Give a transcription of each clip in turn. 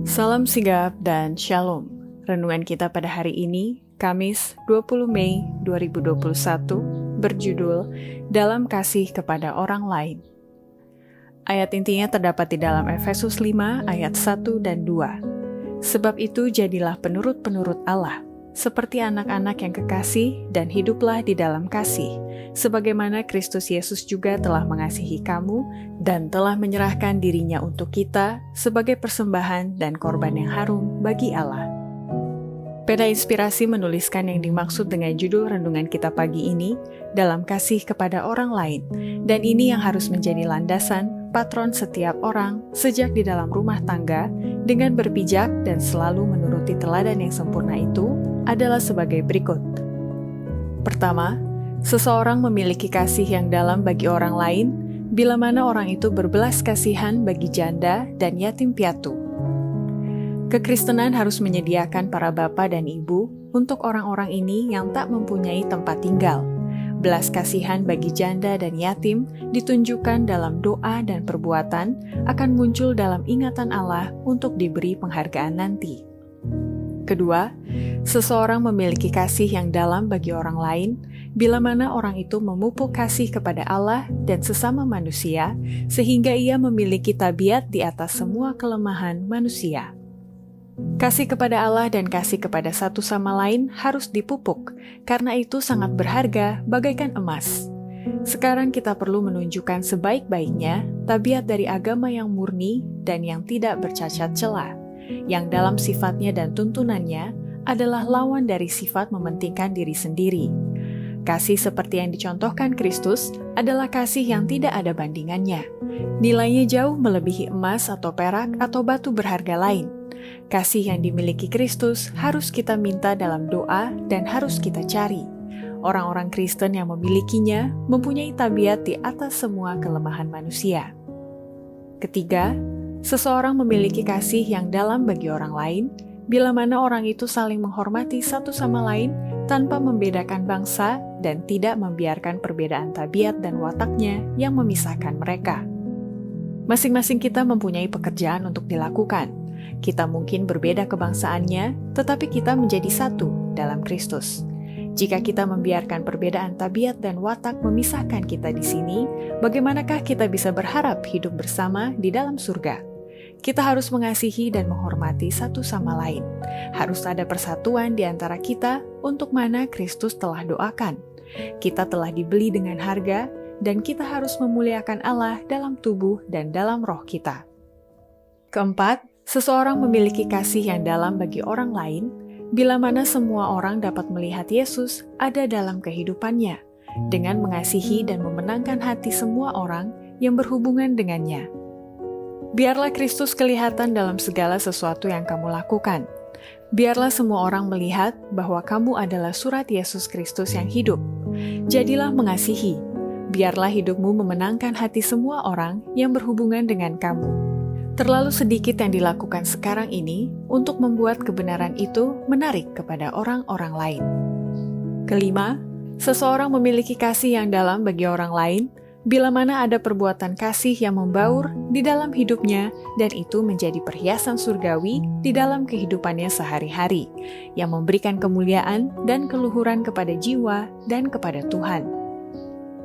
Salam sigap dan shalom. Renungan kita pada hari ini, Kamis 20 Mei 2021, berjudul Dalam Kasih Kepada Orang Lain. Ayat intinya terdapat di dalam Efesus 5 ayat 1 dan 2. Sebab itu jadilah penurut-penurut Allah, seperti anak-anak yang kekasih dan hiduplah di dalam kasih, sebagaimana Kristus Yesus juga telah mengasihi kamu dan telah menyerahkan dirinya untuk kita sebagai persembahan dan korban yang harum bagi Allah. Peda Inspirasi menuliskan yang dimaksud dengan judul renungan kita pagi ini, dalam kasih kepada orang lain, dan ini yang harus menjadi landasan patron setiap orang sejak di dalam rumah tangga dengan berpijak dan selalu menuruti teladan yang sempurna itu adalah sebagai berikut. Pertama, seseorang memiliki kasih yang dalam bagi orang lain bila mana orang itu berbelas kasihan bagi janda dan yatim piatu. Kekristenan harus menyediakan para bapa dan ibu untuk orang-orang ini yang tak mempunyai tempat tinggal. Belas kasihan bagi janda dan yatim ditunjukkan dalam doa dan perbuatan akan muncul dalam ingatan Allah untuk diberi penghargaan nanti. Kedua, seseorang memiliki kasih yang dalam bagi orang lain bila mana orang itu memupuk kasih kepada Allah dan sesama manusia sehingga ia memiliki tabiat di atas semua kelemahan manusia. Kasih kepada Allah dan kasih kepada satu sama lain harus dipupuk, karena itu sangat berharga bagaikan emas. Sekarang kita perlu menunjukkan sebaik-baiknya tabiat dari agama yang murni dan yang tidak bercacat celah, yang dalam sifatnya dan tuntunannya adalah lawan dari sifat mementingkan diri sendiri. Kasih seperti yang dicontohkan Kristus adalah kasih yang tidak ada bandingannya. Nilainya jauh melebihi emas atau perak atau batu berharga lain. Kasih yang dimiliki Kristus harus kita minta dalam doa dan harus kita cari. Orang-orang Kristen yang memilikinya mempunyai tabiat di atas semua kelemahan manusia. Ketiga, seseorang memiliki kasih yang dalam bagi orang lain bila mana orang itu saling menghormati satu sama lain tanpa membedakan bangsa dan tidak membiarkan perbedaan tabiat dan wataknya yang memisahkan mereka. Masing-masing kita mempunyai pekerjaan untuk dilakukan. Kita mungkin berbeda kebangsaannya, tetapi kita menjadi satu dalam Kristus. Jika kita membiarkan perbedaan tabiat dan watak memisahkan kita di sini, bagaimanakah kita bisa berharap hidup bersama di dalam surga? Kita harus mengasihi dan menghormati satu sama lain. Harus ada persatuan di antara kita untuk mana Kristus telah doakan. Kita telah dibeli dengan harga, dan kita harus memuliakan Allah dalam tubuh dan dalam roh kita. Keempat, seseorang memiliki kasih yang dalam bagi orang lain, bila mana semua orang dapat melihat Yesus ada dalam kehidupannya, dengan mengasihi dan memenangkan hati semua orang yang berhubungan dengannya. Biarlah Kristus kelihatan dalam segala sesuatu yang kamu lakukan. Biarlah semua orang melihat bahwa kamu adalah surat Yesus Kristus yang hidup. Jadilah mengasihi. Biarlah hidupmu memenangkan hati semua orang yang berhubungan dengan kamu. Terlalu sedikit yang dilakukan sekarang ini untuk membuat kebenaran itu menarik kepada orang-orang lain. Kelima, seseorang memiliki kasih yang dalam bagi orang lain bila mana ada perbuatan kasih yang membaur di dalam hidupnya dan itu menjadi perhiasan surgawi di dalam kehidupannya sehari-hari, yang memberikan kemuliaan dan keluhuran kepada jiwa dan kepada Tuhan.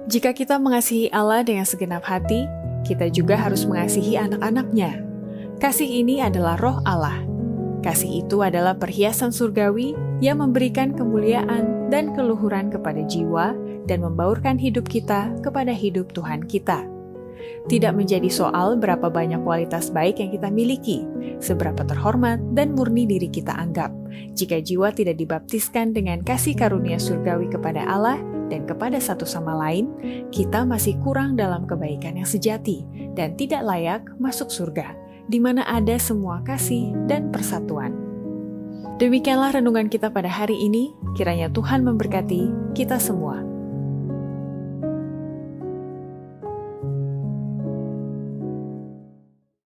Jika kita mengasihi Allah dengan segenap hati, kita juga harus mengasihi anak-anaknya. Kasih ini adalah roh Allah. Kasih itu adalah perhiasan surgawi yang memberikan kemuliaan dan keluhuran kepada jiwa dan membaurkan hidup kita kepada hidup Tuhan kita. Tidak menjadi soal berapa banyak kualitas baik yang kita miliki, seberapa terhormat dan murni diri kita anggap. Jika jiwa tidak dibaptiskan dengan kasih karunia surgawi kepada Allah dan kepada satu sama lain, kita masih kurang dalam kebaikan yang sejati dan tidak layak masuk surga, di mana ada semua kasih dan persatuan. Demikianlah renungan kita pada hari ini, kiranya Tuhan memberkati kita semua.